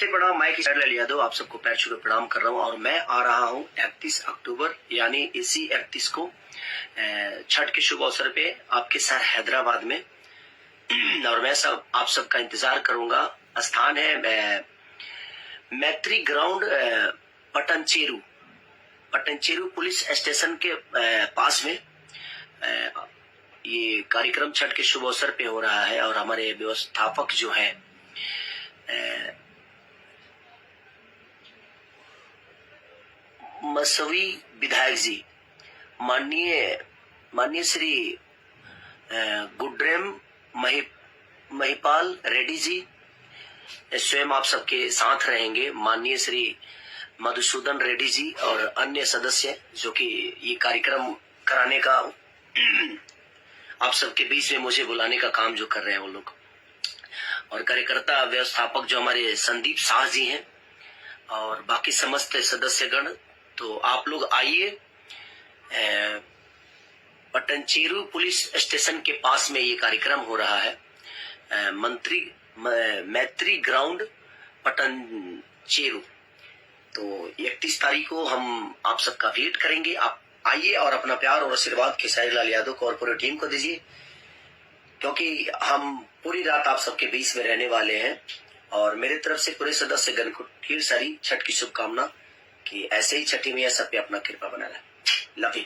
प्रणाम, मैं किशोर यादव आप सबको पैर छू के प्रणाम कर रहा हूँ। और मैं आ रहा हूँ 31 अक्टूबर यानी इसी 31 को छठ के शुभ अवसर पे आपके शहर हैदराबाद में। और मैं आप सबका इंतजार करूंगा। स्थान है मैत्री ग्राउंड, पटनचेरू पुलिस स्टेशन के पास में। ये कार्यक्रम छठ के शुभ अवसर पे हो रहा है और हमारे व्यवस्थापक जो है मसवी विधायक जी, माननीय श्री गुड्रेम महिपाल रेड्डी जी स्वयं आप सबके साथ रहेंगे। माननीय श्री मधुसूदन रेड्डी जी और अन्य सदस्य जो कि ये कार्यक्रम कराने का आप सबके बीच में मुझे बुलाने का काम जो कर रहे हैं वो लोग, और कार्यकर्ता व्यवस्थापक जो हमारे संदीप शाह जी हैं और बाकी समस्त सदस्यगण। तो आप लोग आइए, पटनचेरू पुलिस स्टेशन के पास में ये कार्यक्रम हो रहा है। मैत्री ग्राउंड पटनचेरू। तो 31 तारीख को हम आप सबका वेट करेंगे। आप आइए और अपना प्यार और आशीर्वाद खेसारी लाल यादव को और पूरी टीम को दीजिए, क्योंकि हम पूरी रात आप सबके बीच में रहने वाले हैं। और मेरे तरफ से पूरे सदस्यगण को ढेर सारी छठ की शुभकामना कि ऐसे ही छठी मैया सब पे अपना कृपा बना रहे। Love you.